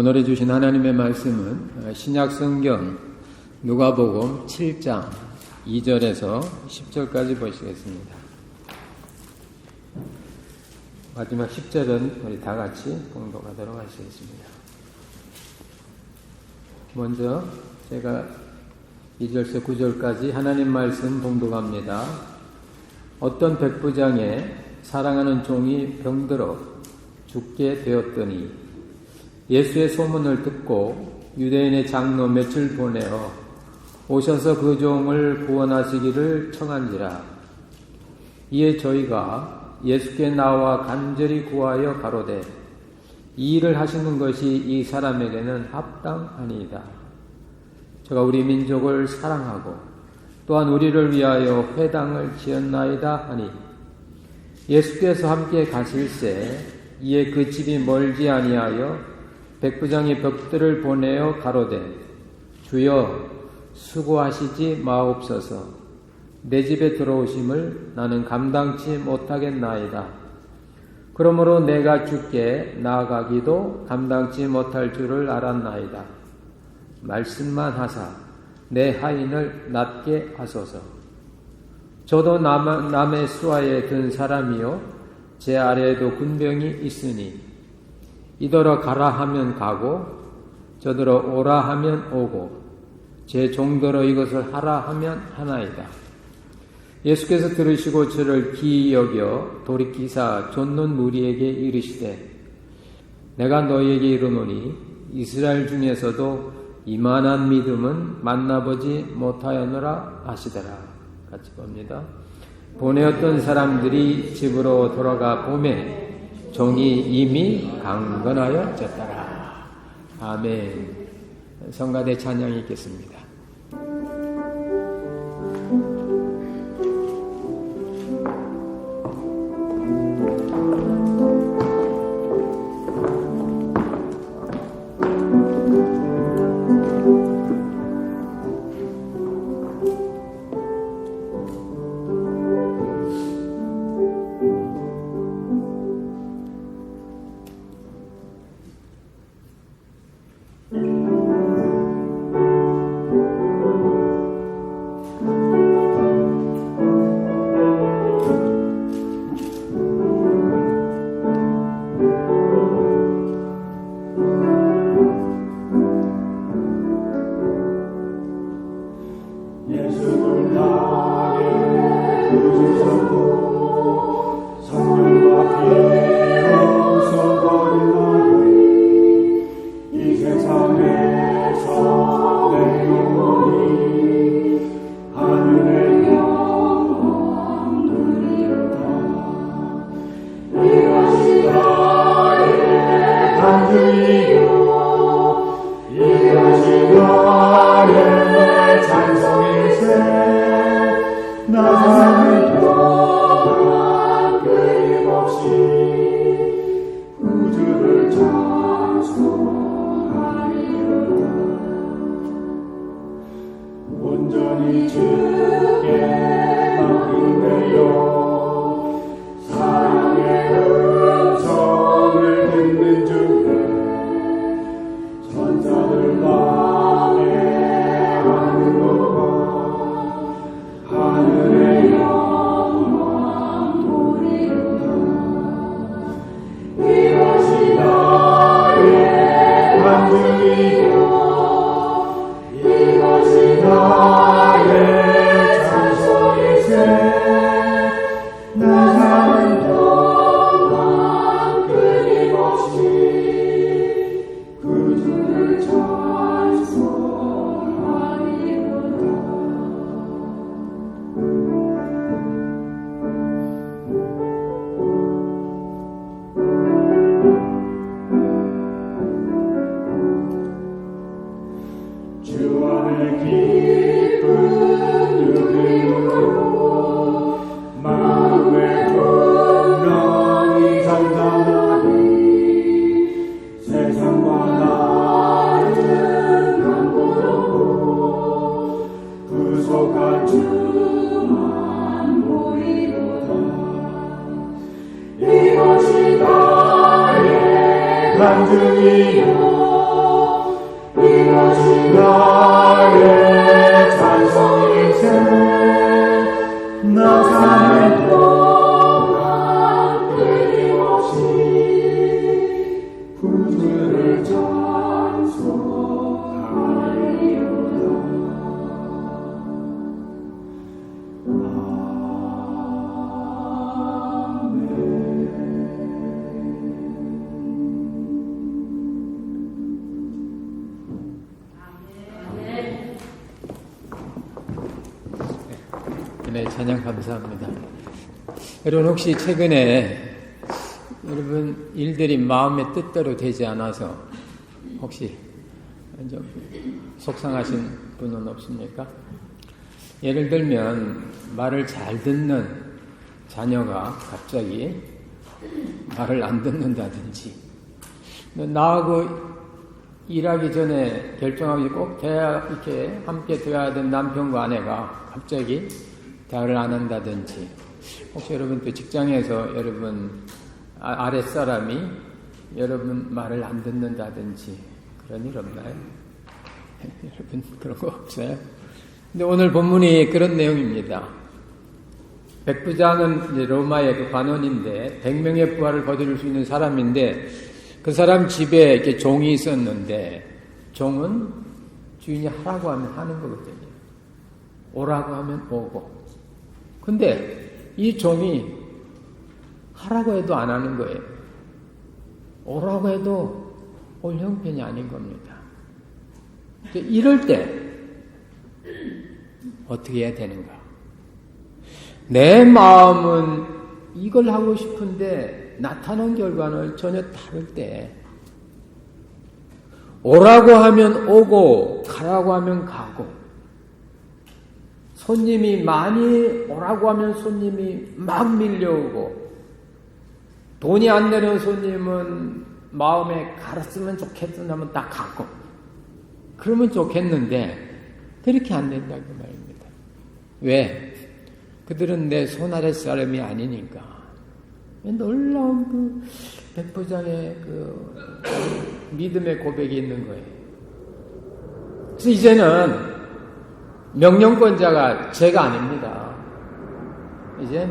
오늘 주신 하나님의 말씀은 신약성경 누가복음 7장 2절에서 10절까지 보시겠습니다. 마지막 10절은 우리 다 같이 봉독하도록 하시겠습니다. 먼저 제가 2절에서 9절까지 하나님 말씀 봉독합니다. 어떤 백부장의 사랑하는 종이 병들어 죽게 되었더니 예수의 소문을 듣고 유대인의 장로 몇을 보내어 오셔서 그 종을 구원하시기를 청한지라. 이에 저희가 예수께 나와 간절히 구하여 가로되 이 일을 하시는 것이 이 사람에게는 합당하니이다. 저가 우리 민족을 사랑하고 또한 우리를 위하여 회당을 지었나이다 하니 예수께서 함께 가실새 이에 그 집이 멀지 아니하여 백부장이 벽들을 보내어 가로되 주여 수고하시지 마옵소서. 내 집에 들어오심을 나는 감당치 못하겠나이다. 그러므로 내가 주께 나아가기도 감당치 못할 줄을 알았나이다. 말씀만 하사 내 하인을 낫게 하소서. 저도 남의 수하에 든 사람이요 제 아래에도 군병이 있으니 이더러 가라 하면 가고 저더러 오라 하면 오고 제 종더러 이것을 하라 하면 하나이다. 예수께서 들으시고 저를 기이 여겨 돌이키사 좇는 무리에게 이르시되 내가 너희에게 이르노니 이스라엘 중에서도 이만한 믿음은 만나보지 못하였노라 하시더라. 같이 봅니다. 보내었던 사람들이 집으로 돌아가 보매 종이 이미 강건하여졌더라. 아멘. 성가대 찬양이 있겠습니다. 세상과 나를 네, 찬양 감사합니다. 여러분 혹시 최근에 여러분 일들이 마음의 뜻대로 되지 않아서 혹시 좀 속상하신 분은 없습니까? 예를 들면 말을 잘 듣는 자녀가 갑자기 말을 안 듣는다든지, 나하고 일하기 전에 결정하기 꼭 이렇게 함께 되어야 된 남편과 아내가 갑자기 대화를 안 한다든지, 혹시 여러분 또 직장에서 여러분 아랫사람이 여러분 말을 안 듣는다든지 그런 일 없나요? 여러분 그런 거 없어요? 근데 오늘 본문이 그런 내용입니다. 백부장은 이제 로마의 그 관원인데 100명의 부하를 거두를 수 있는 사람인데, 그 사람 집에 이렇게 종이 있었는데, 종은 주인이 하라고 하면 하는 거거든요. 오라고 하면 오고. 근데 이 종이 하라고 해도 안 하는 거예요. 오라고 해도 올 형편이 아닌 겁니다. 이럴 때 어떻게 해야 되는가? 내 마음은 이걸 하고 싶은데 나타난 결과는 전혀 다를 때, 오라고 하면 오고 가라고 하면 가고, 손님이 많이 오라고 하면 손님이 막 밀려오고, 돈이 안 되는 손님은 마음에 갈았으면 좋겠다 하면 딱 가고, 그러면 좋겠는데 그렇게 안 된다고 말입니다. 왜? 그들은 내 손 아래 사람이 아니니까. 놀라운 그 백부장의 그 믿음의 고백이 있는 거예요. 그래서 이제는 명령권자가 제가 아닙니다. 이제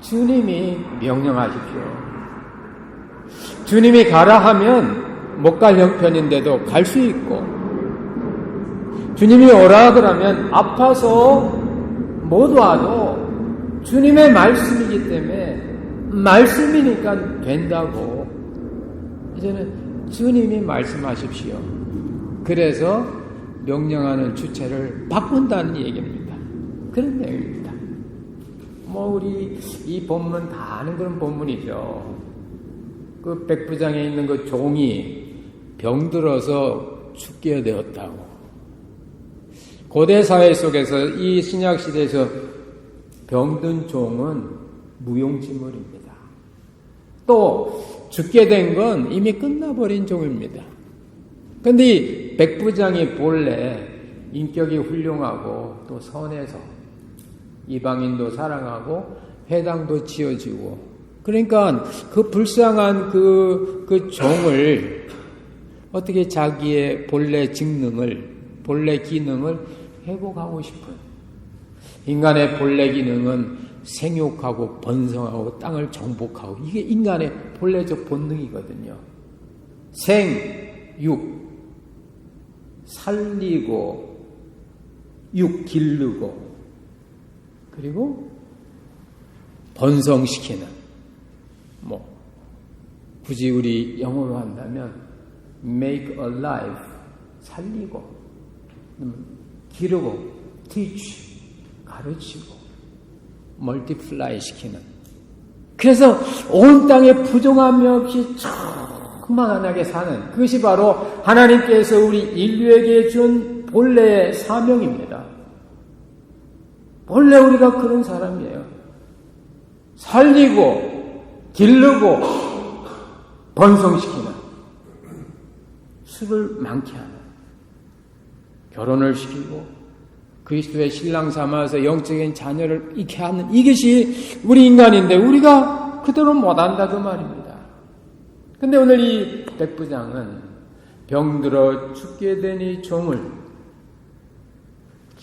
주님이 명령하십시오. 주님이 가라 하면 못 갈 형편인데도 갈 수 있고, 주님이 오라 그러면 아파서 못 와도 주님의 말씀이기 때문에, 말씀이니까 된다고. 이제는 주님이 말씀하십시오. 그래서 명령하는 주체를 바꾼다는 얘기입니다. 그런 내용입니다. 우리 이 본문 다 아는 그런 본문이죠. 그 백부장에 있는 그 종이 병들어서 죽게 되었다고. 고대 사회 속에서, 이 신약 시대에서 병든 종은 무용지물입니다. 또 죽게 된 건 이미 끝나버린 종입니다. 그런데 이 백부장이 본래 인격이 훌륭하고 또 선해서 이방인도 사랑하고 회당도 지어지고, 그러니까 그 불쌍한 그 종을 어떻게 자기의 본래 직능을, 본래 기능을 회복하고 싶어요. 인간의 본래 기능은 생육하고 번성하고 땅을 정복하고, 이게 인간의 본래적 본능이거든요. 생육, 살리고, 육 기르고, 그리고 번성시키는, 굳이 우리 영어로 한다면 make alive, 살리고, 기르고, teach, 가르치고, 멀티플라이 시키는. 그래서 온 땅에 부정함이 없이 충만하게 사는, 그것이 바로 하나님께서 우리 인류에게 준 본래의 사명입니다. 본래 우리가 그런 사람이에요. 살리고 기르고 번성시키는, 수를 많게 하는, 결혼을 시키고 그리스도의 신랑 삼아서 영적인 자녀를 잃게 하는, 이것이 우리 인간인데 우리가 그대로 못한다 그 말입니다. 근데 오늘 이 백부장은 병들어 죽게 된 이 종을,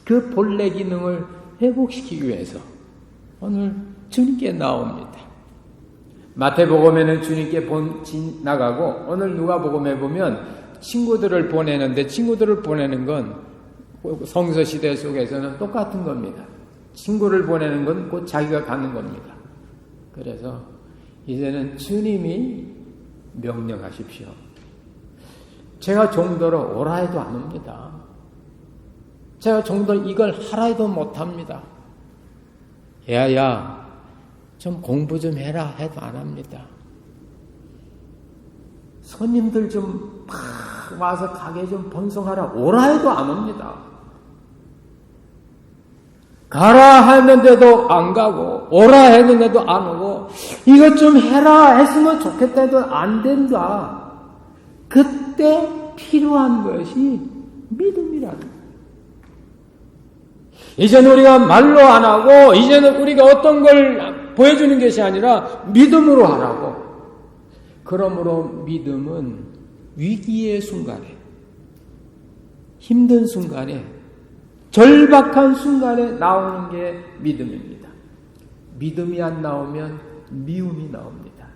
그 본래 기능을 회복시키기 위해서 오늘 주님께 나옵니다. 마태복음에는 주님께 나가고, 오늘 누가복음에 보면 친구들을 보내는데, 친구들을 보내는 건 성서 시대 속에서는 똑같은 겁니다. 친구를 보내는 건 곧 자기가 가는 겁니다. 그래서 이제는 주님이 명령하십시오. 제가 종도로 오라 해도 안 옵니다. 제가 종도로 이걸 하라 해도 못 합니다. 야, 좀 공부 좀 해라 해도 안 합니다. 손님들 좀 막 와서 가게 좀 번성하라 오라 해도 안 옵니다. 가라 했는데도 안 가고 오라 했는데도 안 오고 이것 좀 해라 했으면 좋겠다 해도 안 된다. 그때 필요한 것이 믿음이라는 거예요. 이제는 우리가 말로 안 하고 이제는 우리가 어떤 걸 보여주는 것이 아니라 믿음으로 하라고. 그러므로 믿음은 위기의 순간에, 힘든 순간에, 절박한 순간에 나오는 게 믿음입니다. 믿음이 안 나오면 미움이 나옵니다.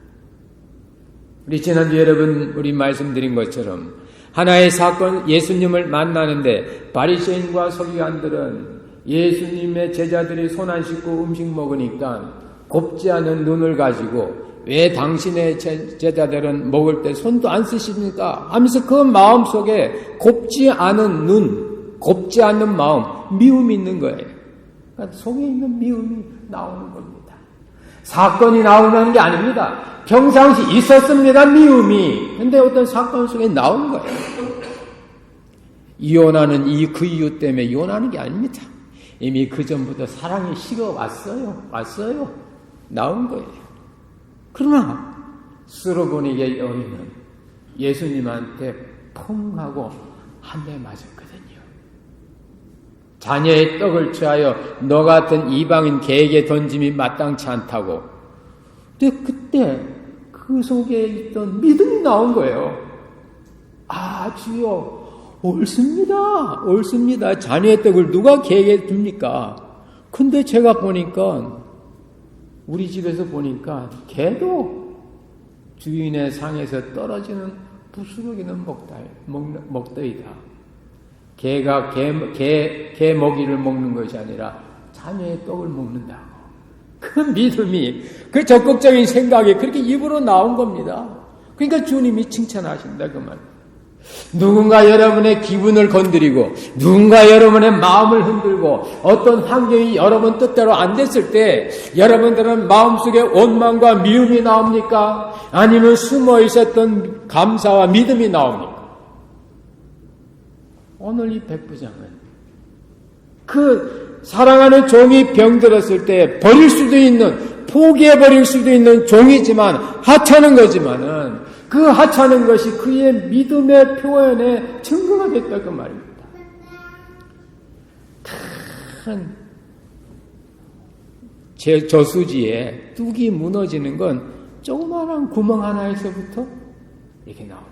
우리 지난주 여러분 우리 말씀드린 것처럼 하나의 사건, 예수님을 만나는데 바리새인과 서기관들은 예수님의 제자들이 손 안 씻고 음식 먹으니까 곱지 않은 눈을 가지고 왜 당신의 제자들은 먹을 때 손도 안 쓰십니까? 하면서 그 마음속에 곱지 않은 눈, 곱지 않는 마음, 미움이 있는 거예요. 그러니까 속에 있는 미움이 나오는 겁니다. 사건이 나오는 게 아닙니다. 평상시 있었습니다, 미움이. 근데 어떤 사건 속에 나온 거예요. 이혼하는 그 이유 때문에 이혼하는 게 아닙니다. 이미 그 전부터 사랑이 왔어요. 나온 거예요. 그러나 스로보니게 여인은 예수님한테 펑 하고 한 대 맞았거든요. 자녀의 떡을 취하여 너 같은 이방인 개에게 던짐이 마땅치 않다고. 근데 그때 그 속에 있던 믿음이 나온 거예요. 아, 주여, 옳습니다. 자녀의 떡을 누가 개에게 줍니까? 근데 제가 보니까 우리 집에서 보니까 개도 주인의 상에서 떨어지는 부스러기는 먹더이다. 개가 개 먹이를 먹는 것이 아니라 자녀의 떡을 먹는다고. 그 믿음이, 그 적극적인 생각이 그렇게 입으로 나온 겁니다. 그러니까 주님이 칭찬하신다 그 말. 누군가 여러분의 기분을 건드리고 누군가 여러분의 마음을 흔들고 어떤 환경이 여러분 뜻대로 안 됐을 때 여러분들은 마음속에 원망과 미움이 나옵니까? 아니면 숨어 있었던 감사와 믿음이 나옵니까? 오늘 이 백부장은 그 사랑하는 종이 병들었을 때 버릴 수도 있는, 포기해버릴 수도 있는 종이지만 하찮은 거지만은 그 하찮은 것이 그의 믿음의 표현에 증거가 됐다 그 말입니다. 큰 저수지에 뚝이 무너지는 건 조그마한 구멍 하나에서부터 이렇게 나옵니다.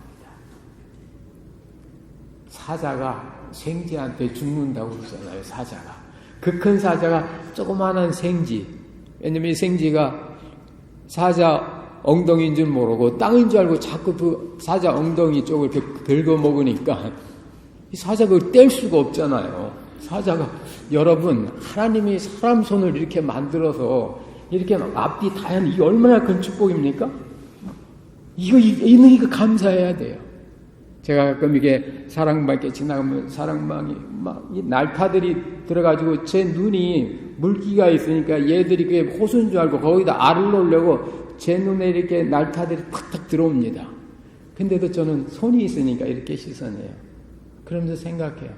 사자가 생쥐한테 죽는다고 그러잖아요. 사자가. 그 큰 사자가 조그마한 생쥐. 왜냐면 이 생쥐가 사자 엉덩이인 줄 모르고 땅인 줄 알고 자꾸 그 사자 엉덩이 쪽을 이렇게 긁어 먹으니까 이 사자가 그걸 뗄 수가 없잖아요. 사자가, 여러분, 하나님이 사람 손을 이렇게 만들어서 이렇게 앞뒤 다양, 이게 얼마나 큰 축복입니까? 이거 감사해야 돼요. 제가 가끔 이게 사랑방 이렇게 지나가면 사랑방이 막 이 날파들이 들어가지고 제 눈이 물기가 있으니까 얘들이 그게 호수인 줄 알고 거기다 알을 놓으려고 제 눈에 이렇게 날파들이 탁탁 들어옵니다. 근데도 저는 손이 있으니까 이렇게 씻어내요. 그러면서 생각해요.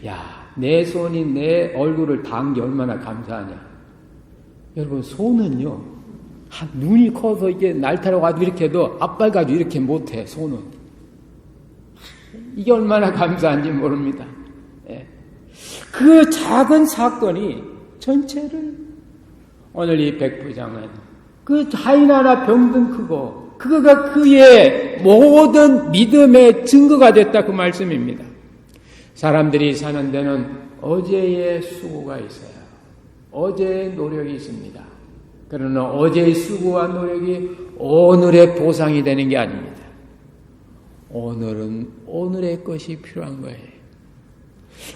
야, 내 손이 내 얼굴을 닿은 게 얼마나 감사하냐. 여러분, 손은요, 눈이 커서 이게 날타로 가지고 이렇게 해도 앞발 가지고 이렇게 못해, 손은. 이게 얼마나 감사한지 모릅니다. 예. 그 작은 사건이 전체를, 오늘 이 백부장은 그 하인 하나 병든 크고 그거가 그의 모든 믿음의 증거가 됐다 그 말씀입니다. 사람들이 사는 데는 어제의 수고가 있어요. 어제의 노력이 있습니다. 그러나 어제의 수고와 노력이 오늘의 보상이 되는 게 아닙니다. 오늘은 오늘의 것이 필요한 거예요.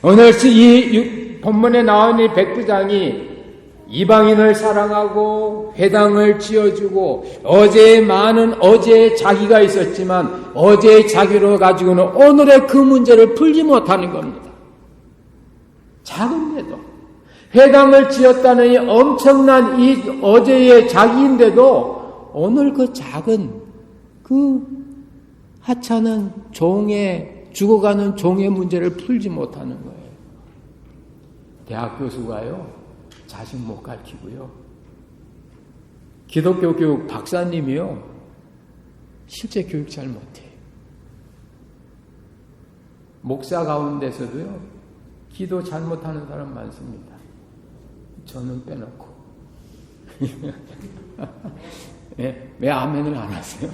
오늘 이 본문에 나온 이 백부장이 이방인을 사랑하고 회당을 지어주고 어제의 많은 어제의 자기가 있었지만 어제의 자기로 가지고는 오늘의 그 문제를 풀지 못하는 겁니다. 작은데도 회당을 지었다는 이 엄청난 이 어제의 자기인데도 오늘 그 작은 그 하찮은 죽어가는 종의 문제를 풀지 못하는 거예요. 대학 교수가요, 자식 못 가르치고요. 기독교 교육 박사님이요, 실제 교육 잘 못해요. 목사 가운데서도요, 기도 잘못하는 사람 많습니다. 저는 빼놓고. 왜 아멘을 안 하세요?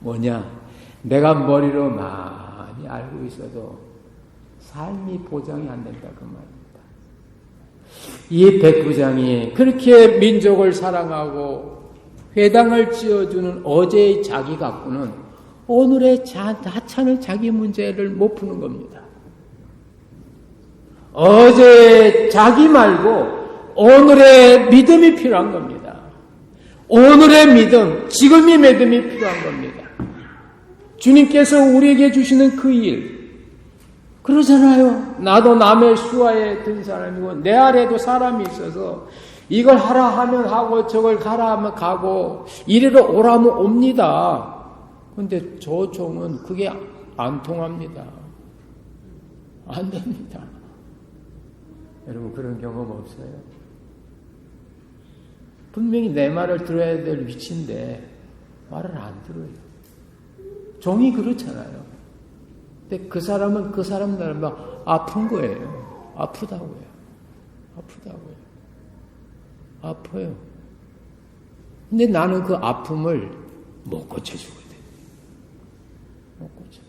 뭐냐? 내가 머리로 많이 알고 있어도 삶이 보장이 안 된다 그 말입니다. 이 백부장이 그렇게 민족을 사랑하고 회당을 지어주는 어제의 자기 갖고는 오늘의 하찮은 자기 문제를 못 푸는 겁니다. 어제의 자기 말고 오늘의 믿음이 필요한 겁니다. 오늘의 믿음, 지금의 믿음이 필요한 겁니다. 주님께서 우리에게 주시는 그 일, 그러잖아요. 나도 남의 수하에 든 사람이고 내 아래도 사람이 있어서 이걸 하라 하면 하고 저걸 가라 하면 가고 이리로 오라면 옵니다. 근데 저 종은 그게 안 통합니다. 안 됩니다. 여러분 그런 경험 없어요? 분명히 내 말을 들어야 될 위치인데 말을 안 들어요. 종이 그렇잖아요. 근데 그 사람은 그 사람들 막 아픈 거예요. 아프다고요. 아파요. 근데 나는 그 아픔을 못 고쳐주거든. 못 고쳐줘.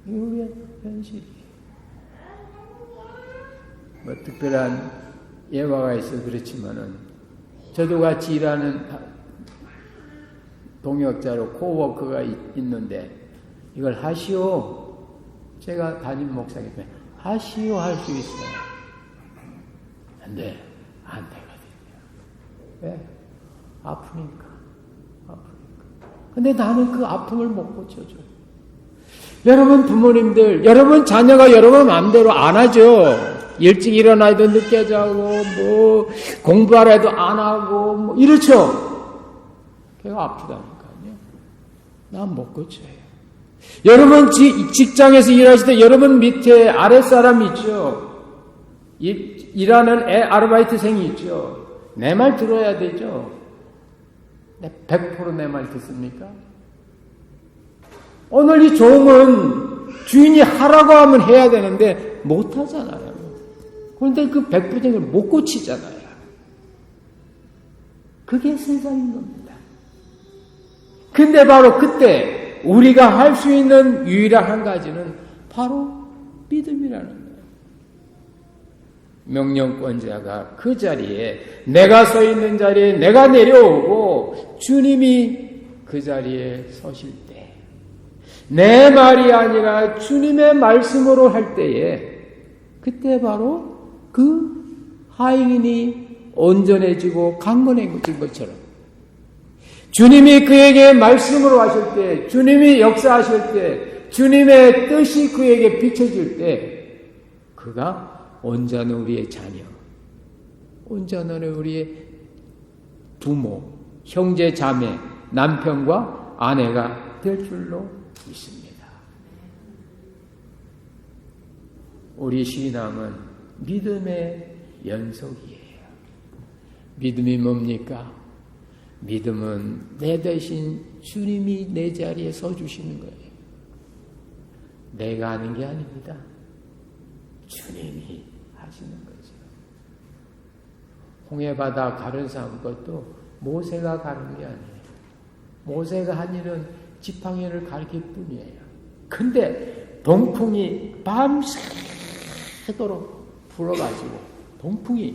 이게 우리의 현실이에요. 뭐 특별한 예화가 있어 그렇지만은 저도 같이 일하는 동역자로 코워커가 있는데 이걸 하시오. 제가 담임 목사님께 하시오 할 수 있어요. 근데 안 되거든요. 왜? 아프니까. 근데 나는 그 아픔을 못 고쳐줘요. 여러분 부모님들, 여러분 자녀가 여러분 마음대로 안 하죠. 일찍 일어나도 늦게 자고 뭐 공부하라 해도 안 하고 뭐 이렇죠. 걔가 아프다니까요. 난 못 고쳐요. 여러분 직장에서 일하실 때 여러분 밑에 아랫사람이 있죠. 일하는 아르바이트생이 있죠. 내 말 들어야 되죠. 100% 내 말 듣습니까? 오늘 이 종은 주인이 하라고 하면 해야 되는데 못 하잖아요. 그런데 그 백부장을 못 고치잖아요. 그게 세상인 겁니다. 근데 바로 그때 우리가 할 수 있는 유일한 한 가지는 바로 믿음이라는 거예요. 명령권자가 그 자리에, 내가 서 있는 자리에 내가 내려오고 주님이 그 자리에 서실 때, 내 말이 아니라 주님의 말씀으로 할 때에, 그때 바로 그 하인이 온전해지고 강건해진 것처럼 주님이 그에게 말씀으로 하실 때, 주님이 역사하실 때, 주님의 뜻이 그에게 비춰질 때 그가 온전한 우리의 자녀, 온전한 우리의 부모, 형제, 자매, 남편과 아내가 될 줄로 믿습니다. 우리 신앙은 믿음의 연속이에요. 믿음이 뭡니까? 믿음은 내 대신 주님이 내 자리에 서주시는 거예요. 내가 하는 게 아닙니다. 주님이 하시는 거죠. 홍해바다 가르사 그것도 모세가 가른 게 아니에요. 모세가 한 일은 지팡이를 가르칠 뿐이에요. 근데 동풍이 밤새도록 불어가지고 동풍이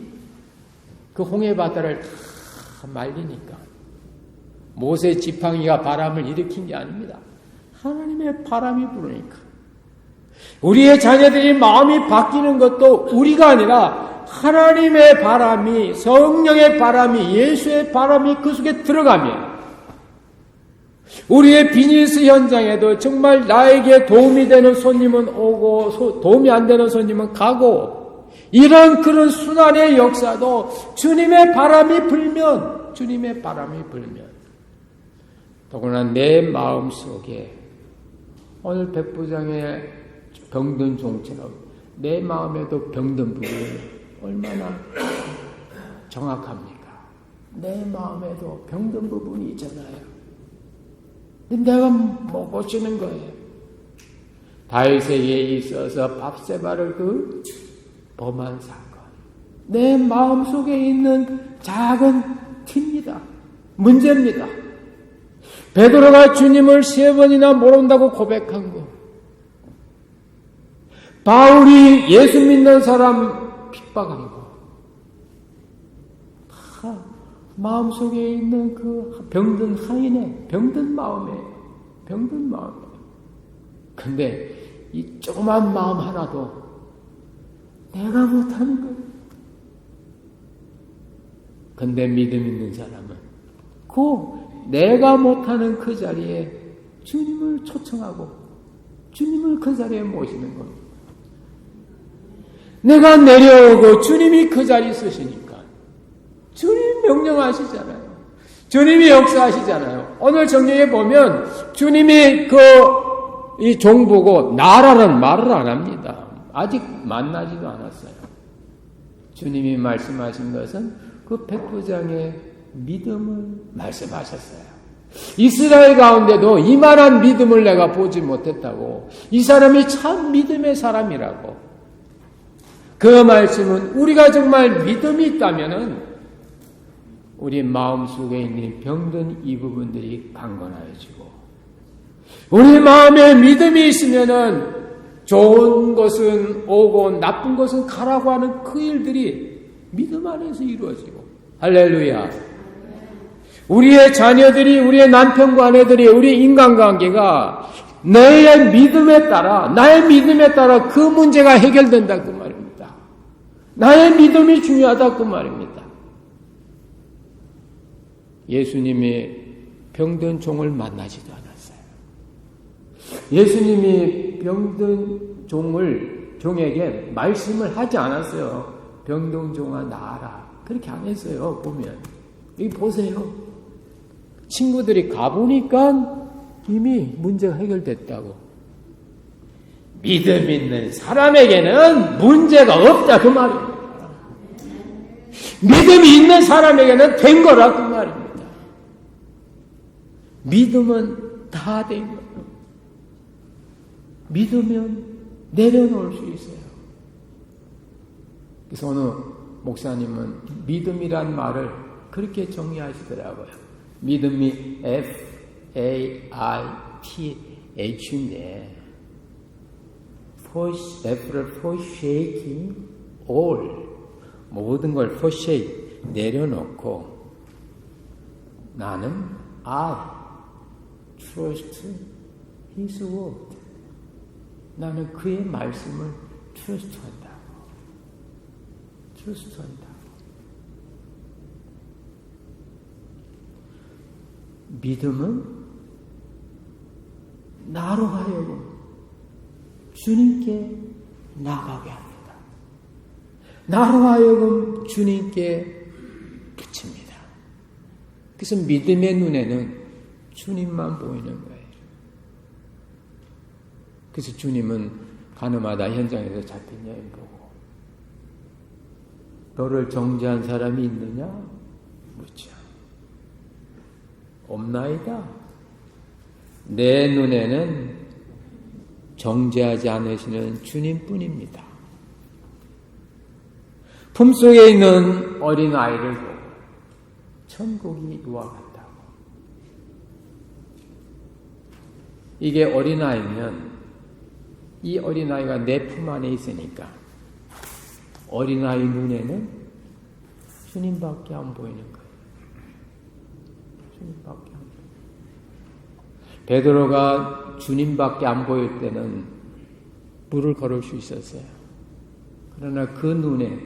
그 홍해바다를 다 말리니까 모세 지팡이가 바람을 일으킨 게 아닙니다. 하나님의 바람이 부르니까. 우리의 자녀들이 마음이 바뀌는 것도 우리가 아니라 하나님의 바람이, 성령의 바람이, 예수의 바람이 그 속에 들어가면 우리의 비즈니스 현장에도 정말 나에게 도움이 되는 손님은 오고 도움이 안 되는 손님은 가고 이런 그런 순환의 역사도 주님의 바람이 불면 더구나 내 마음 속에 오늘 백부장의 병든 종처럼 내 마음에도 병든 부분이 얼마나 정확합니까? 내 마음에도 병든 부분이 있잖아요. 내가 못 고치는 거예요. 다윗에게 있어서 밧세바를 그 범한 사건, 내 마음속에 있는 작은 티입니다. 문제입니다. 베드로가 주님을 3번이나 모른다고 고백한 거, 바울이 예수 믿는 사람 핍박한 거, 다 마음속에 있는 그 병든 하인의 병든 마음에. 근데 이 조그만 마음 하나도 내가 못하는 거예요. 근데 믿음 있는 사람은 내가 못하는 그 자리에 주님을 초청하고 주님을 그 자리에 모시는 겁니다. 내가 내려오고 주님이 그 자리에 쓰시니까 주님 명령하시잖아요. 주님이 역사하시잖아요. 오늘 정리해 보면 주님이 이 종 보고 나라는 말을 안 합니다. 아직 만나지도 않았어요. 주님이 말씀하신 것은 그 백부장의 믿음을 말씀하셨어요. 이스라엘 가운데도 이만한 믿음을 내가 보지 못했다고, 이 사람이 참 믿음의 사람이라고. 그 말씀은 우리가 정말 믿음이 있다면은 우리 마음속에 있는 병든 이 부분들이 강건해지고, 우리 마음에 믿음이 있으면은 좋은 것은 오고 나쁜 것은 가라고 하는 그 일들이 믿음 안에서 이루어지고, 할렐루야. 우리의 자녀들이, 우리의 남편과 아내들이, 우리 인간관계가 나의 믿음에 따라 그 문제가 해결된다 그 말입니다. 나의 믿음이 중요하다 그 말입니다. 예수님이 병든 종을 만나지도 않았어요. 예수님이 병든 종에게 말씀을 하지 않았어요. 병든 종아 나아라. 그렇게 안 했어요. 보면 여기 보세요. 친구들이 가보니까 이미 문제가 해결됐다고. 믿음 있는 사람에게는 문제가 없다 그 말입니다. 믿음이 있는 사람에게는 된 거라 그 말입니다. 믿음은 다 된 거예요. 믿으면 내려놓을 수 있어요. 그래서 어느 목사님은 믿음이란 말을 그렇게 정의하시더라고요. 믿음이 F-A-I-T-H인데 F를 forshaking all, 모든 걸 forsake, 내려놓고 나는 I trust His word, 나는 그의 말씀을 트러스트한다. 믿음은 나로 하여금 주님께 나가게 합니다. 나로 하여금 주님께 붙입니다. 그래서 믿음의 눈에는 주님만 보이는 거예요. 그래서 주님은 가늠하다 현장에서 잡힌 여인 보고 너를 정죄한 사람이 있느냐? 묻죠. 없나이다. 내 눈에는 정죄하지 않으시는 주님뿐입니다. 품속에 있는 어린아이를 보고 천국이 이와 같다고. 이게 어린아이면 이 어린아이가 내 품 안에 있으니까 어린아이 눈에는 주님밖에 안 보이는 거예요. 주님밖에 안 보여요. 베드로가 주님밖에 안 보일 때는 물을 걸을 수 있었어요. 그러나 그 눈에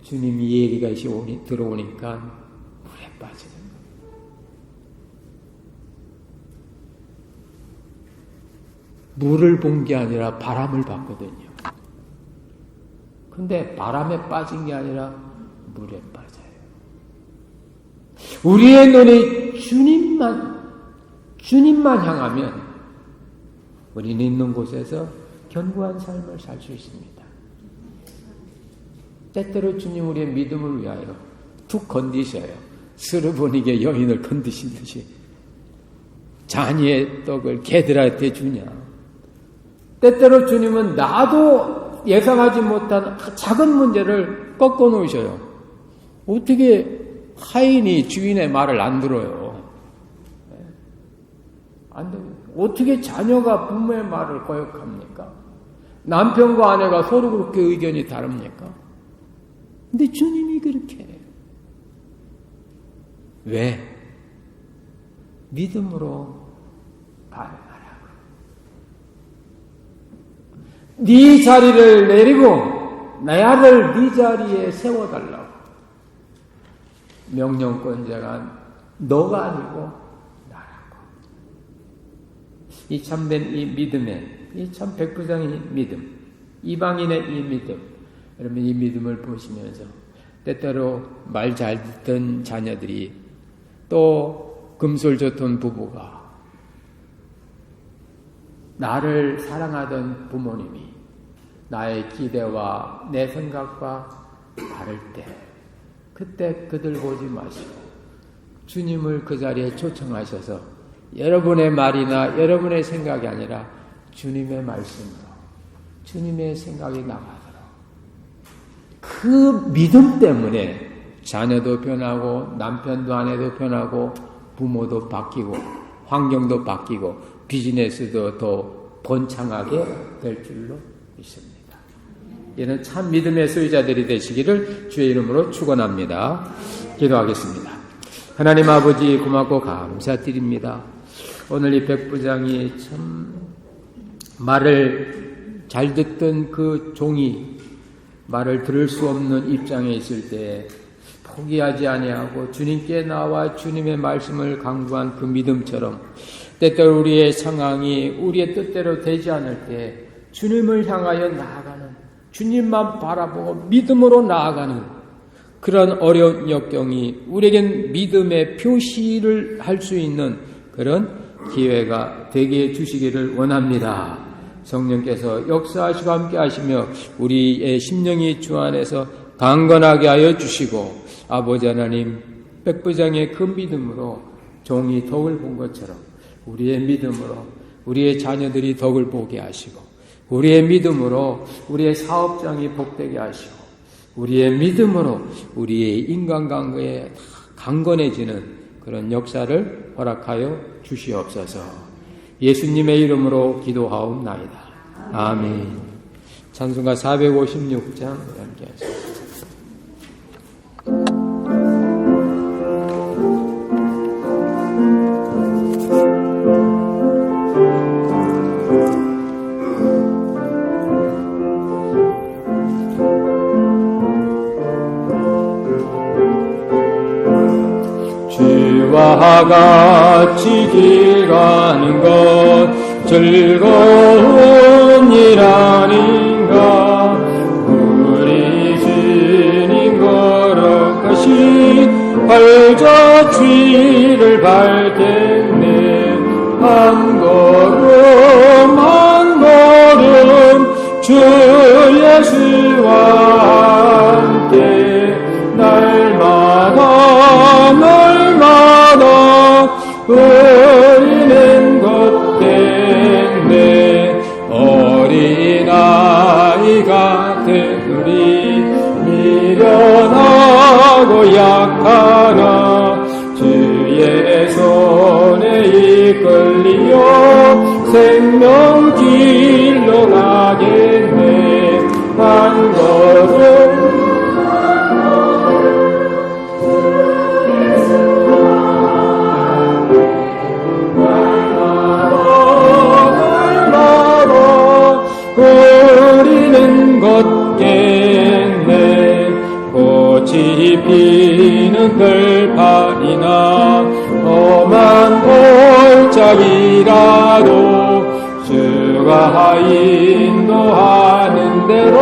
주님이 예리가 들어오니까 물에 빠지는 거예요. 물을 본 게 아니라 바람을 봤거든요. 근데 바람에 빠진 게 아니라 물에 빠져요. 우리의 눈이 주님만 향하면 우리는 있는 곳에서 견고한 삶을 살 수 있습니다. 때때로 주님 우리의 믿음을 위하여 툭 건드셔요. 스르보니게 여인을 건드신 듯이 잔이의 떡을 개들한테 주냐. 때때로 주님은 나도 예상하지 못한 작은 문제를 꺾어 놓으셔요. 어떻게 하인이 주인의 말을 안 들어요? 안 됩니다. 어떻게 자녀가 부모의 말을 거역합니까? 남편과 아내가 서로 그렇게 의견이 다릅니까? 근데 주님이 그렇게 해요. 왜? 믿음으로 반응하라고. 네 자리를 내리고 나를 네 자리에 세워달라고. 명령권자가 너가 아니고 나라고. 이 참된 이 믿음에, 이 참 백부장의 믿음, 이방인의 이 믿음, 여러분 이 믿음을 보시면서 때때로 말 잘 듣던 자녀들이 또 금술 좋던 부부가 나를 사랑하던 부모님이 나의 기대와 내 생각과 다를 때 그때 그들 보지 마시고 주님을 그 자리에 초청하셔서 여러분의 말이나 여러분의 생각이 아니라 주님의 말씀으로 주님의 생각이 나가도록 그 믿음 때문에 자녀도 변하고 남편도 아내도 변하고 부모도 바뀌고 환경도 바뀌고 비즈니스도 더 번창하게 될 줄로 믿습니다. 이는 참 믿음의 소유자들이 되시기를 주의 이름으로 축원합니다. 기도하겠습니다. 하나님 아버지 고맙고 감사드립니다. 오늘 이 백부장이 참 말을 잘 듣던 그 종이 말을 들을 수 없는 입장에 있을 때 포기하지 아니하고 주님께 나와 주님의 말씀을 강구한 그 믿음처럼 때때로 우리의 상황이 우리의 뜻대로 되지 않을 때 주님을 향하여 나아가는 주님만 바라보고 믿음으로 나아가는 그런 어려운 역경이 우리에겐 믿음의 표시를 할 수 있는 그런 기회가 되게 해주시기를 원합니다. 성령께서 역사하시고 함께 하시며 우리의 심령이 주 안에서 강건하게 하여 주시고 아버지 하나님 백부장의 그 믿음으로 종이 덕을 본 것처럼 우리의 믿음으로 우리의 자녀들이 덕을 보게 하시고 우리의 믿음으로 우리의 사업장이 복되게 하시고 우리의 믿음으로 우리의 인간관계에 강건해지는 그런 역사를 허락하여 주시옵소서. 예수님의 이름으로 기도하옵나이다. 아멘. 찬송가 456장 함께 하시겠습니다. 주와 같이 길 가는 것 즐거운 일 아닌가. 우리 주님 걸어가신 발자취를 밟겠네. 한 걸음 한 걸음 주 예수와 함께 날마다 우리는 걷겠네. 어린아이 같은 우리 미련하고 약하나 주의 손에 이끌리어 생명길로 가겠네. 한 걸음 우리는 걷겠네. 꽃이 피는 들판이나 험한 골짜기라도 주가 인도하는 대로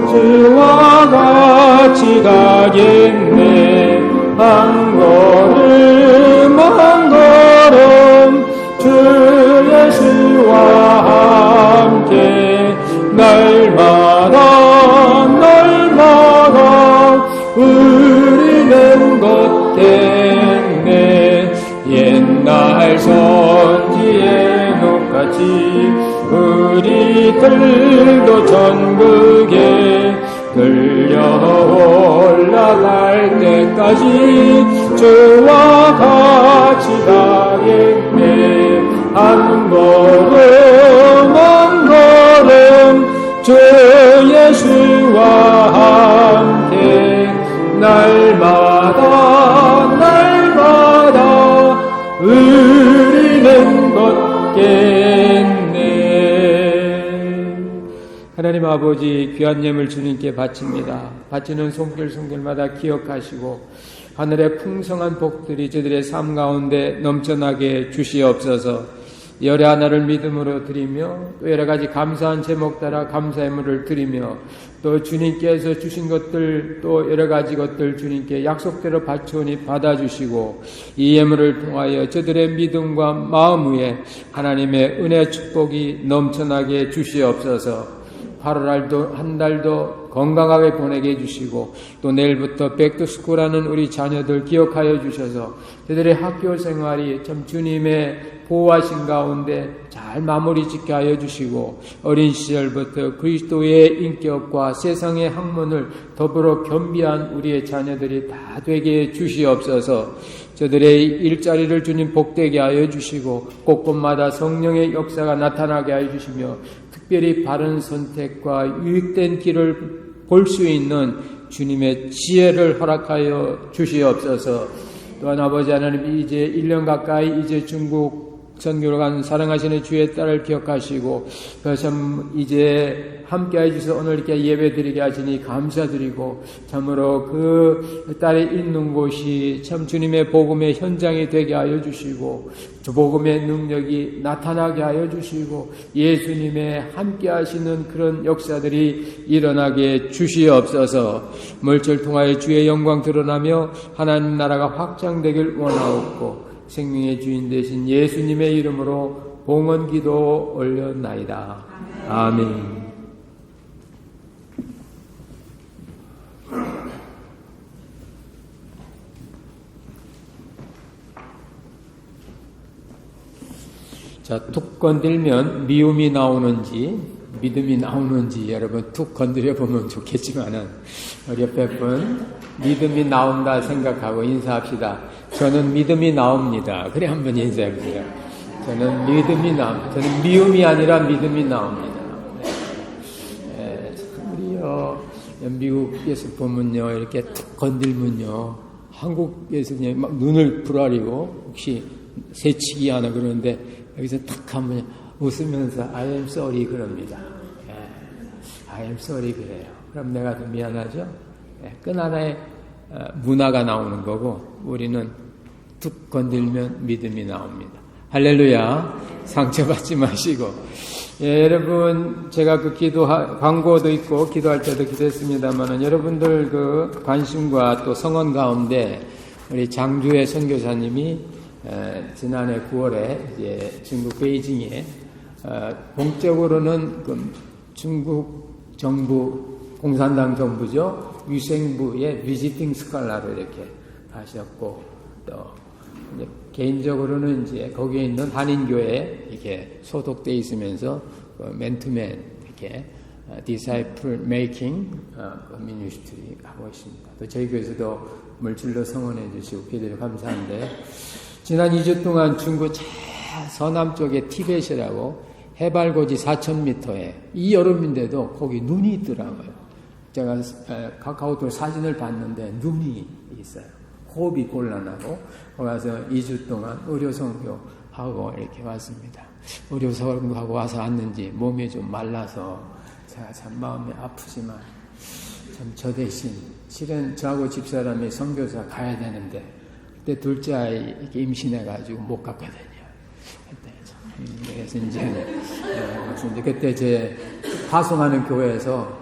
주 주와 같이 가겠네. 한 걸음 한 걸음 주 예수와 함께 날마다 날마다 우리는 걷겠네. 옛날 선지의 녹같이 우리들도 천국에 끌려 올라갈 때까지 주와 같이 가겠네. 한 걸음 한 걸음 주 예수와 함께 날마다 날마다 우리는 걷겠네. 하나님 아버지, 귀한 예물 주님께 바칩니다. 바치는 손길손길마다 기억하시고 하늘의 풍성한 복들이 저들의 삶 가운데 넘쳐나게 주시옵소서. 열의 하나를 믿음으로 드리며 또 여러 가지 감사한 제목 따라 감사의 물을 드리며 또 주님께서 주신 것들 또 여러 가지 것들 주님께 약속대로 바치오니 받아주시고 이 예물을 통하여 저들의 믿음과 마음 위에 하나님의 은혜 축복이 넘쳐나게 주시옵소서. 8월 한 달도 건강하게 보내게 해주시고 또 내일부터 백투스쿨하는 우리 자녀들 기억하여 주셔서 저들의 학교 생활이 참 주님의 보호하신 가운데 잘 마무리 짓게 하여 주시고 어린 시절부터 그리스도의 인격과 세상의 학문을 더불어 겸비한 우리의 자녀들이 다 되게 해 주시옵소서. 저들의 일자리를 주님 복되게 하여 주시고 곳곳마다 성령의 역사가 나타나게 하여 주시며 특별히 바른 선택과 유익된 길을 볼 수 있는 주님의 지혜를 허락하여 주시옵소서. 또한 아버지 하나님 이제 1년 가까이 이제 중국 선교로 간 사랑하시는 주의 딸을 기억하시고 참 이제 함께 해주셔서 오늘 이렇게 예배드리게 하시니 감사드리고 참으로 그 딸이 있는 곳이 참 주님의 복음의 현장이 되게 하여 주시고 주 복음의 능력이 나타나게 하여 주시고 예수님의 함께 하시는 그런 역사들이 일어나게 주시옵소서. 멀절 통하여 주의 영광 드러나며 하나님 나라가 확장되길 원하옵고 생명의 주인 되신 예수님의 이름으로 봉헌 기도 올렸나이다. 아멘. 자, 툭 건들면 미움이 나오는지 믿음이 나오는지 여러분 툭 건드려 보면 좋겠지만은 우리 옆에 분 믿음이 나온다 생각하고 인사합시다. 저는 믿음이 나옵니다. 그래 한번 인사해보세요. 저는 믿음이 나옵니다. 저는 미움이 아니라 믿음이 나옵니다. 참 우리요 미국에서 보면요 이렇게 툭 건들면요 한국에서 그냥 막 눈을 부라리고 혹시 새치기 하나 그러는데 여기서 탁 하면 웃으면서 I am sorry 그럽니다. I am sorry 그래요. 그럼 내가 좀 미안하죠? 끈 하나의 문화가 나오는 거고 우리는 툭 건들면 믿음이 나옵니다. 할렐루야. 상처받지 마시고 여러분 제가 그 광고도 있고 기도할 때도 기도했습니다만은 여러분들 그 관심과 또 성원 가운데 우리 장주의 선교사님이 지난해 9월에 이제 중국 베이징에 공적으로는 그 중국 정부 공산당 정부죠 위생부의 비지팅 스칼라로 이렇게 하셨고 또 이제 개인적으로는 이제 거기에 있는 한인교회에 이렇게 소속돼 있으면서 맨투맨 이렇게 디사이플 메이킹 미니스트리 하고 있습니다. 또 저희 교회에서도 물질로 성원해 주시고 기도해 감사한데 지난 2주 동안 중국 서남 쪽에 티벳이라고 해발고지 4,000m에 이 여름인데도 거기 눈이 있더라고요. 제가 카카오톡 사진을 봤는데 눈이 있어요. 호흡이 곤란하고 거기 가서 2주 동안 의료선교하고 이렇게 왔습니다. 의료선교하고 와서 왔는지 몸이 좀 말라서 제가 참 마음이 아프지만 참 저 대신 실은 저하고 집사람이 선교사 가야 되는데 그때 둘째 아이 임신해가지고 못 갔거든요. 그래서 이제 그때 제 파송하는 교회에서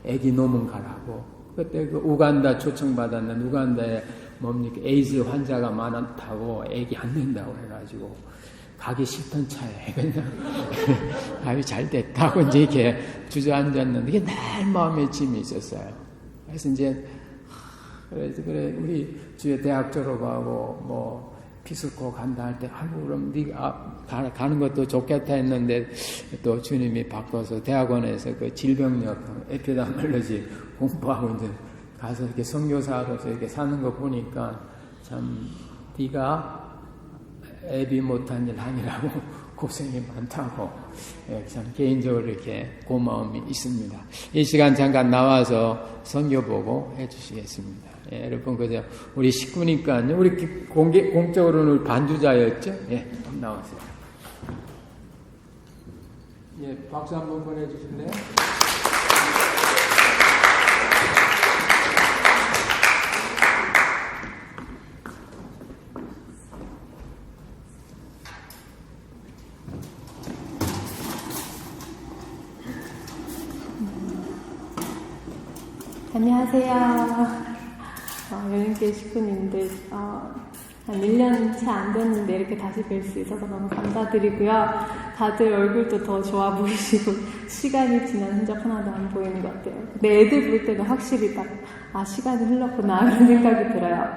애기 노문 가라고. 그때 그 우간다 초청받았는 우간다에 뭡니까 에이즈 환자가 많다고 애기 안 된다고 해가지고 가기 싫던 차에 그냥 아유 잘 됐다고 이제 이렇게 주저앉았는데 이게 늘 마음에 짐이 있었어요. 그래서 이제 그래 우리 주에 대학 졸업하고 뭐 피스코 간다 할 때 아이고 그럼 네가 가는 것도 좋겠다 했는데 또 주님이 바꿔서 대학원에서 그 질병력 에피데미올로지 공부하고 이제 가서 이렇게 선교사로서 이렇게 사는 거 보니까 참 네가 애비 못한 일 하느라고 고생이 많다고 참 개인적으로 이렇게 고마움이 있습니다. 이 시간 잠깐 나와서 선교 보고 해주시겠습니다. 예, 여러분 그저 우리 식구니까요. 우리 공적으로는 우리 반주자였죠. 예, 한번 나오세요. 예, 박수 한번 보내주실래요? 안녕하세요. 여행교회 식구님들, 한 1년 채 안 됐는데 이렇게 다시 뵐 수 있어서 너무 감사드리고요. 다들 얼굴도 더 좋아 보이시고, 시간이 지난 흔적 하나도 안 보이는 것 같아요. 근데 애들 볼 때는 확실히 시간이 흘렀구나, 그런 생각이 들어요.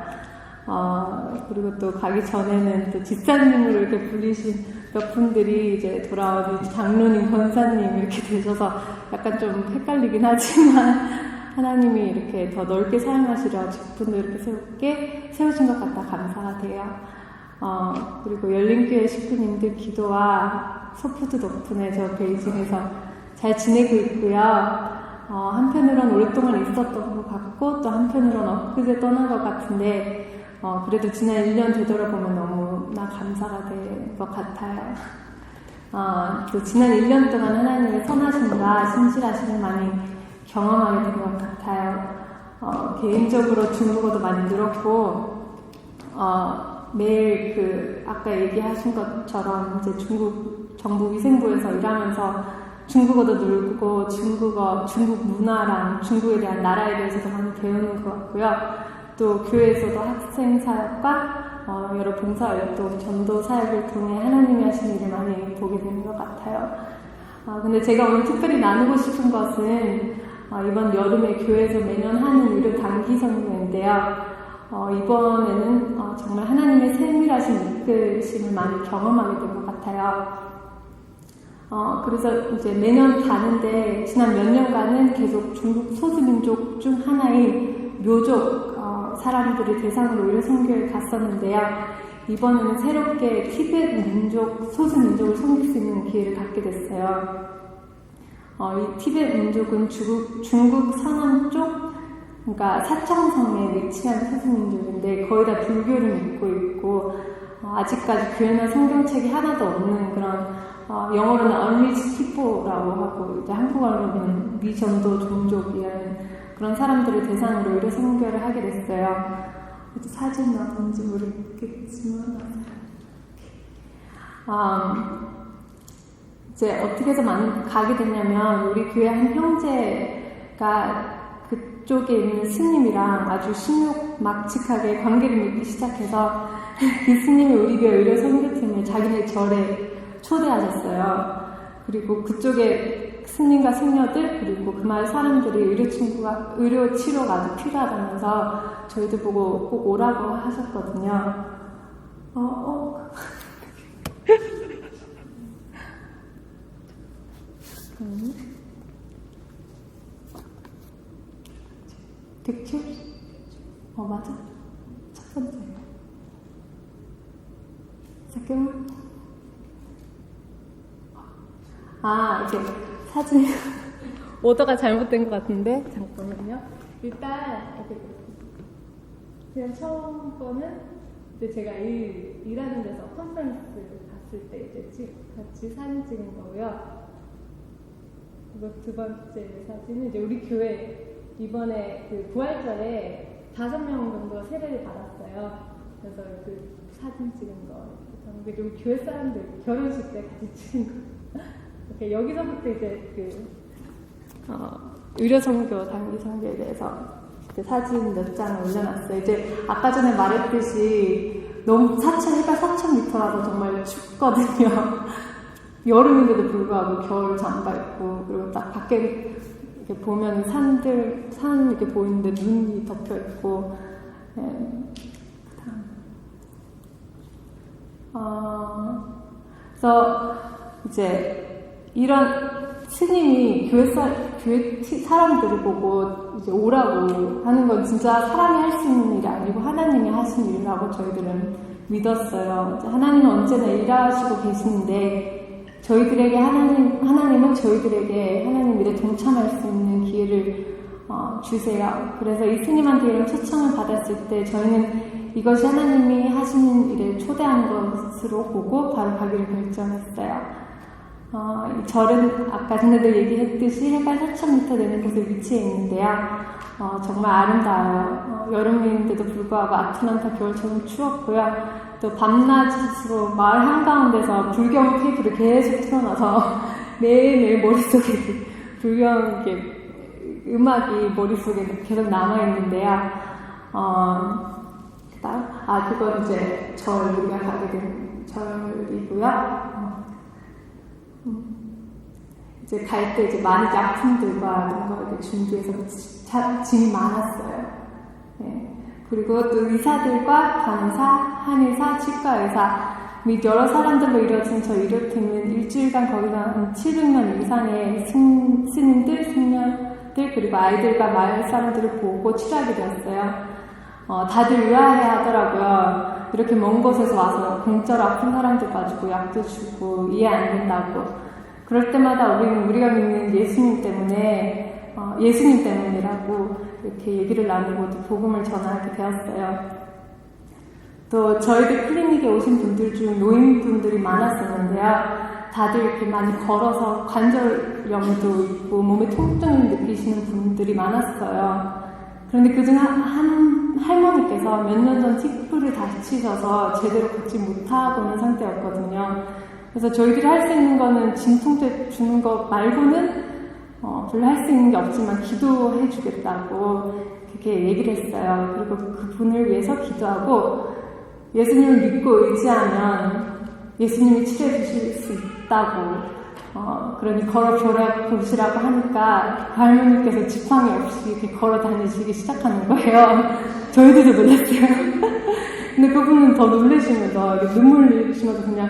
그리고 또 가기 전에는 또 집사님으로 이렇게 불리신 몇 분들이 이제 돌아오니 장로님, 권사님 이렇게 되셔서 약간 좀 헷갈리긴 하지만, 하나님이 이렇게 더 넓게 사용하시려 직분도 이렇게 세우신 것 같다 감사해요. 그리고 열린교회 식구님들 기도와 서포트 덕분에 저 베이징에서 잘 지내고 있고요. 한편으로는 오랫동안 있었던 것 같고 또 한편으로는 엊그제 떠난 것 같은데 그래도 지난 1년 되돌아보면 너무나 감사가 될 것 같아요. 또 지난 1년 동안 하나님의 선하심과 신실하심을 많이 경험하게 된 것 같아요. 개인적으로 중국어도 많이 늘었고, 매일 아까 얘기하신 것처럼 이제 중국 정부위생부에서 일하면서 중국어도 늘고, 중국 문화랑 중국에 대한 나라에 대해서도 많이 배우는 것 같고요. 또 교회에서도 학생 사역과 여러 봉사활동, 전도 사역을 통해 하나님이 하신 일을 많이 보게 되는 것 같아요. 근데 제가 오늘 특별히 나누고 싶은 것은 이번 여름에 교회에서 매년 하는 의료 단기 선교인데요. 이번에는 정말 하나님의 세밀하신 이끄심을 많이 경험하게 된 것 같아요. 그래서 이제 매년 가는데 지난 몇 년간은 계속 중국 소수민족 중 하나인 묘족 사람들을 대상으로 의료 선교에 갔었는데요. 이번에는 새롭게 티베트 민족, 소수민족을 섬길 수 있는 기회를 갖게 됐어요. 이 티베트 민족은 중국 서남쪽, 그러니까 사청성에 위치한 소수민족인데 거의 다 불교를 믿고 있고 아직까지 교회나 성경책이 하나도 없는 그런 영어로는 unreached people라고 하고 이제 한국어로는 미전도 종족이라는 그런 사람들을 대상으로 의료 선교를 하게 됐어요. 사진 나오는지 모르겠지만 이제 어떻게 해서 가게 됐냐면 우리 교회 한 형제가 그쪽에 있는 스님이랑 아주 신욕막측하게 관계를 맺기 시작해서 그 스님이 우리 교회 의료 선교팀을 자기네 절에 초대하셨어요. 그리고 그쪽에 스님과 승려들 그리고 그 마을 사람들이 의료 치료가 아주 필요하다면서 저희들 보고 꼭 오라고 하셨거든요. 득출? 맞아. 첫 번째. 잠깐만. 이제 사진 오더가 잘못된 것 같은데 잠깐만요. 일단 그냥 처음 거는 이제 제가 일하는 데서 컨퍼런스 갔을 때 이제 같이 사진 찍은 거고요. 그리고 두 번째 사진은 이제 우리 교회 이번에 그 부활절에 5명 정도 세례를 받았어요. 그래서 그 사진 찍은 거. 그리고 교회 사람들 결혼식 때 같이 찍은 거. 이렇게 여기서부터 이제 의료선교, 단기선교에 대해서 이렇게 사진 몇 장을 올려놨어요. 이제 아까 전에 말했듯이 너무 해발 4,000m라서 정말 춥거든요. 여름인데도 불구하고 겨울 잠바 입고, 그리고 딱 밖에 이렇게 보면 산 이렇게 보이는데 눈이 덮여 있고, 그래서 이제 이런 스님이 교회 사람들을 보고 이제 오라고 하는 건 진짜 사람이 할 수 있는 일이 아니고 하나님이 하신 일이라고 저희들은 믿었어요. 하나님은 언제나 일하시고 계시는데 저희들에게 하나님은 저희들에게 하나님 일에 동참할 수 있는 기회를 주세요. 그래서 이 스님한테 이런 초청을 받았을 때 저희는 이것이 하나님이 하시는 일에 초대한 것으로 보고 바로 가기를 결정했어요. 이 절은 아까 전에도 얘기했듯이 해발 4,000m 되는 곳에 위치해 있는데요. 정말 아름다워요. 여름인데도 불구하고 아틀란타 겨울처럼 추웠고요. 또 밤낮으로 마을 한가운데서 불경 테이프를 계속 틀어놔서 매일매일 머릿속에 불경 음악이 머릿속에 계속 남아있는데요. 그건 이제 우리가 가게 된 절이고요. 이제 갈 때 이제 많은 약품들과 이런 거 이렇게 준비해서 짐이 많았어요. 네. 그리고 또 의사들과 간호사, 한의사, 치과의사 및 여러 사람들로 이루어진 저희 의료팀은 일주일간 거기서 한 700명 이상의 스님들, 승려들 그리고 아이들과 마을 사람들을 보고 치료하게 되었어요. 다들 의아해 하더라고요. 이렇게 먼 곳에서 와서 공짜로 아픈 사람들 봐주고 약도 주고 이해 안 된다고. 그럴 때마다 우리가 믿는 예수님 때문이라고 이렇게 얘기를 나누고 또 복음을 전하게 되었어요. 또 저희들 클리닉에 오신 분들 중 노인분들이 많았었는데요. 다들 이렇게 많이 걸어서 관절염도 있고 몸에 통증을 느끼시는 분들이 많았어요. 그런데 그중 한 할머니께서 몇 년 전 틱프를 다치셔서 제대로 걷지 못하고 있는 상태였거든요. 그래서 저희들이 할 수 있는 거는 진통제 주는 거 말고는 별로 할 수 있는 게 없지만 기도해 주겠다고 그렇게 얘기를 했어요. 그리고 그분을 위해서 기도하고 예수님을 믿고 의지하면 예수님이 치료해 주실 수 있다고 그러니 걸어보시라고 하니까 그 할머니께서 지팡이 없이 이렇게 걸어 다니시기 시작하는 거예요. 저희들도 놀랐어요. 근데 그분은 더 놀라시면서 눈물 흘리시면서 그냥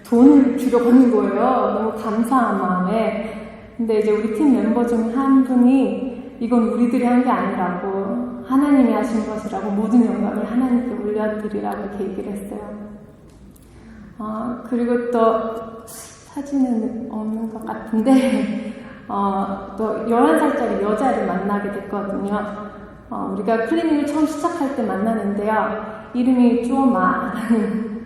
돈을 주려고 하는 거예요. 너무 감사한 마음에. 근데 이제 우리 팀 멤버 중 한 분이 이건 우리들이 한 게 아니라고 하나님이 하신 것이라고 모든 영광을 하나님께 올려드리라고 이렇게 얘기를 했어요. 그리고 또 사진은 없는 것 같은데 또 11살짜리 여자를 만나게 됐거든요. 우리가 클리닉을 처음 시작할 때 만나는데요. 이름이 쪼마라는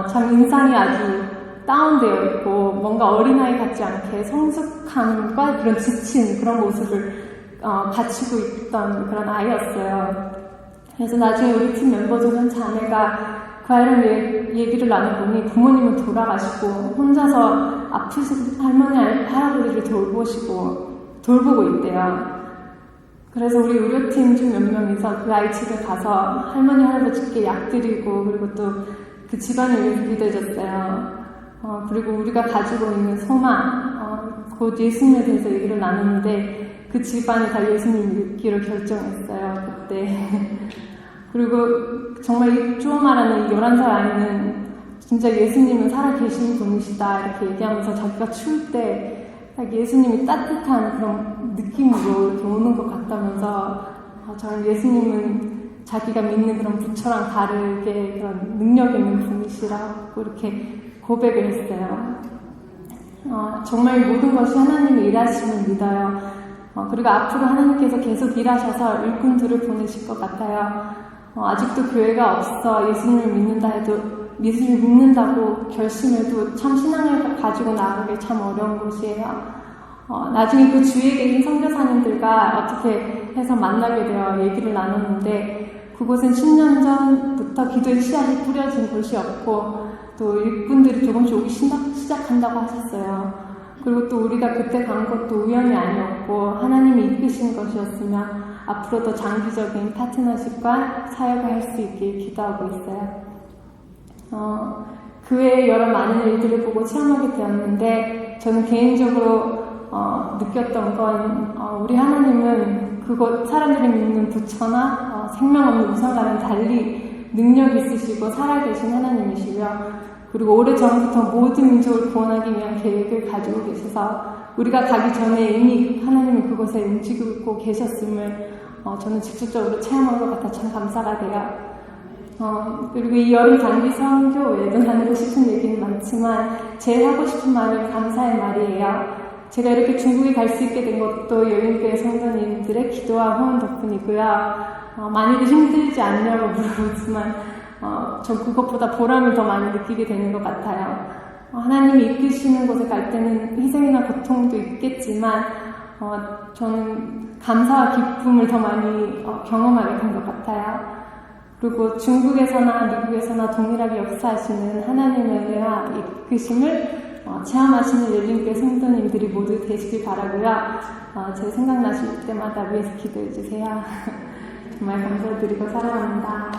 참 인상이 아주 다운되어 있고 뭔가 어린아이 같지 않게 성숙함과 그런 지친 그런 모습을 갖추고 있던 그런 아이였어요. 그래서 나중에 우리 팀 멤버 중 한 자매가 그 아이랑 얘기를 나눠보니 부모님은 돌아가시고 혼자서 아프신 할머니, 할아버지를 돌보고 있대요. 그래서 우리 의료팀 중 몇 명이서 그 아이 집에 가서 할머니, 할아버지께 약 드리고 그리고 또 그 집안을 위해서 기도해줬어요. 그리고 우리가 가지고 있는 소망, 곧 예수님에 대해서 얘기를 나누는데 그 집안이 다 예수님 믿기로 결정했어요, 그때. 그리고 정말 이 쪼마라는 11살 아이는 진짜 예수님은 살아계신 분이시다 이렇게 얘기하면서 자기가 추울 때 딱 예수님이 따뜻한 그런 느낌으로 이렇게 오는 것 같다면서 저는 예수님은 자기가 믿는 그런 부처랑 다르게 그런 능력 있는 분이시라고 이렇게 고백을 했어요. 정말 모든 것이 하나님이 일하심을 믿어요. 그리고 앞으로 하나님께서 계속 일하셔서 일꾼들을 보내실 것 같아요. 아직도 교회가 없어 예수님을 믿는다 해도 예수님을 믿는다고 결심해도 참 신앙을 가지고 나가기 참 어려운 곳이에요. 나중에 그 주위에 계신 선교사님들과 어떻게 해서 만나게 되어 얘기를 나눴는데 그곳은 10년 전부터 기도의 씨앗이 뿌려진 곳이었고 또 일꾼들이 조금씩 오기 시작한다고 하셨어요. 그리고 또 우리가 그때 간 것도 우연이 아니었고 하나님이 이끄신 것이었으며 앞으로도 장기적인 파트너십과 사역을 할 수 있길 기도하고 있어요. 그 외에 여러 많은 일들을 보고 체험하게 되었는데 저는 개인적으로 느꼈던 건 우리 하나님은 그것 사람들이 믿는 부처나 생명 없는 우상과는 달리 능력 있으시고 살아계신 하나님이시고요. 그리고 오래전부터 모든 민족을 구원하기 위한 계획을 가지고 계셔서 우리가 가기 전에 이미 하나님은 그곳에 움직이고 계셨음을 저는 직접적으로 체험한 것 같아 참 감사가 돼요. 그리고 이 여름 단기 선교 외에도 나누고 싶은 얘기는 많지만 제일 하고 싶은 말은 감사의 말이에요. 제가 이렇게 중국에 갈 수 있게 된 것도 여인교회 성도님들의 기도와 후원 덕분이고요. 많이들 힘들지 않냐고 물어보지만 전 그것보다 보람을 더 많이 느끼게 되는 것 같아요. 하나님이 이끄시는 곳에 갈 때는 희생이나 고통도 있겠지만 저는 감사와 기쁨을 더 많이 경험하게 된 것 같아요. 그리고 중국에서나 미국에서나 동일하게 역사하시는 하나님의 은혜와 이끄심을 체험하시는 열린교회 성도님들이 모두 되시길 바라고요. 제 생각나실 때마다 위에서 기도해 주세요. 정말 감사드리고 사랑합니다.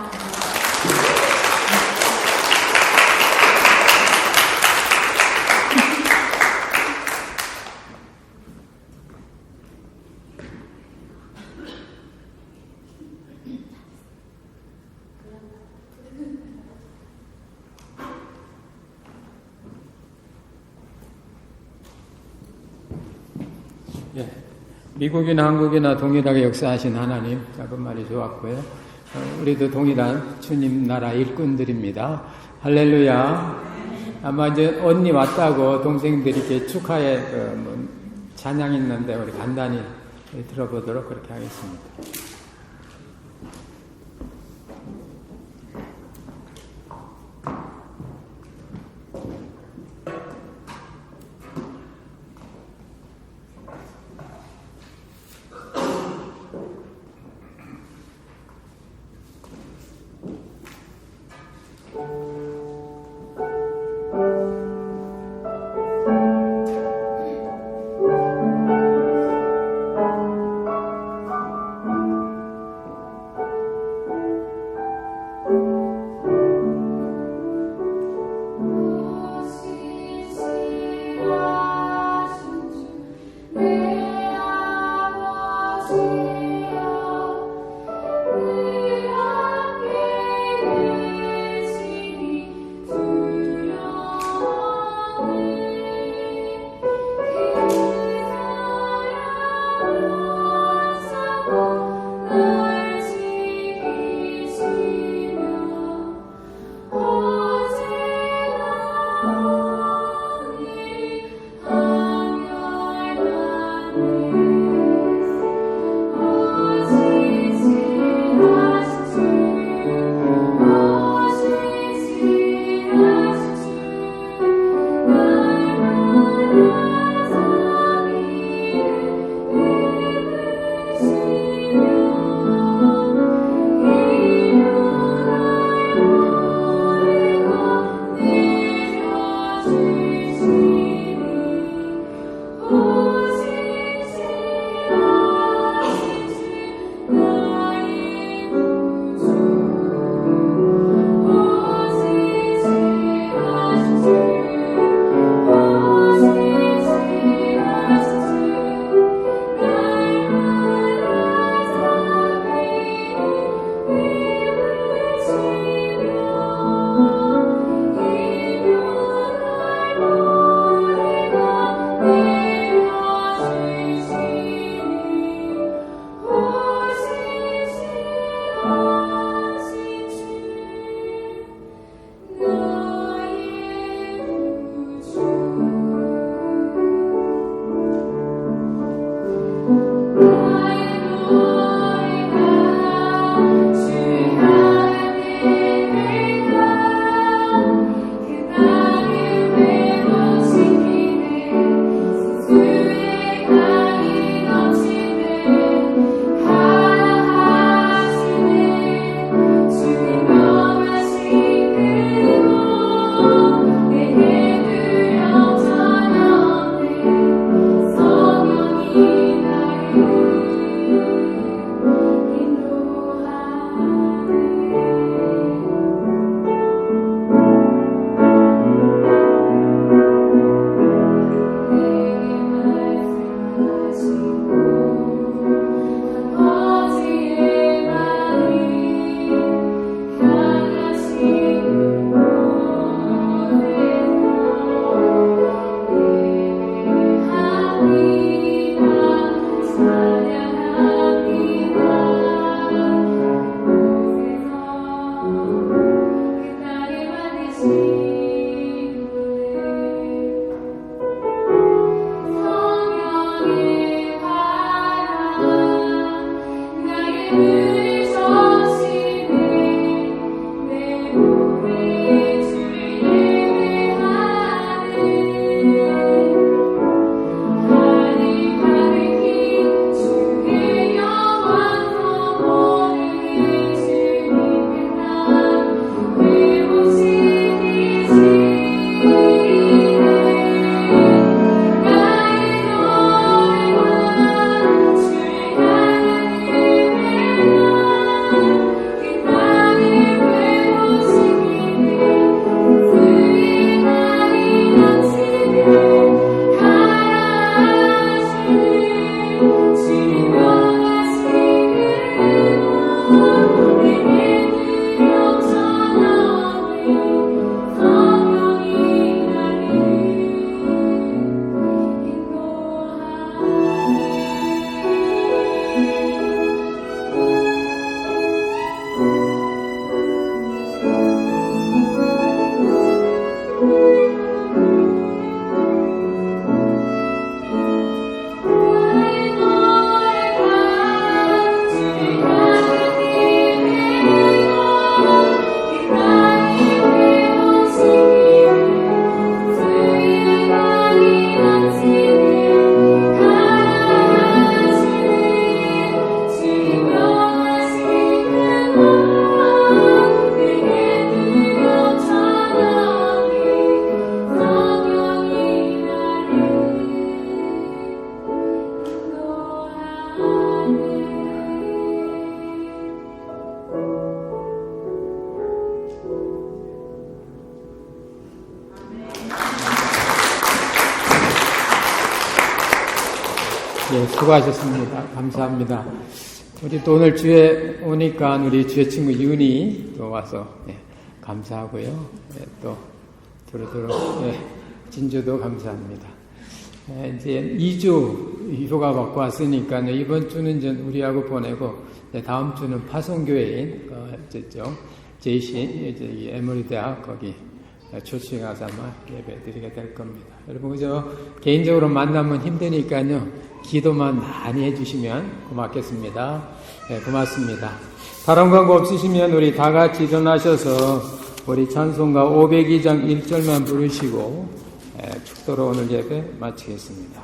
미국이나 한국이나 동일하게 역사하신 하나님, 작은 말이 좋았고요. 우리도 동일한 주님 나라 일꾼들입니다. 할렐루야. 아마 이제 언니 왔다고 동생들이 이렇게 축하해 찬양 있는데 우리 간단히 들어보도록 그렇게 하겠습니다. 예, 수고하셨습니다. 감사합니다. 우리 또 오늘 주에 오니까 우리 주의 친구 윤이 또 와서 감사하고요. 또 두루두루 진주도 감사합니다. 이제 2주 휴가 받고 왔으니까 이번 주는 전 우리하고 보내고 다음 주는 파송교회인 JC 에머리 대학 거기 초청에 가서 아마 예배 드리게 될 겁니다. 여러분 그저 개인적으로 만나면 힘드니까요. 기도만 많이 해주시면 고맙겠습니다. 네, 고맙습니다. 다른 광고 없으시면 우리 다 같이 일어나셔서 우리 찬송가 502장 1절만 부르시고 축도로 오늘 예배 마치겠습니다.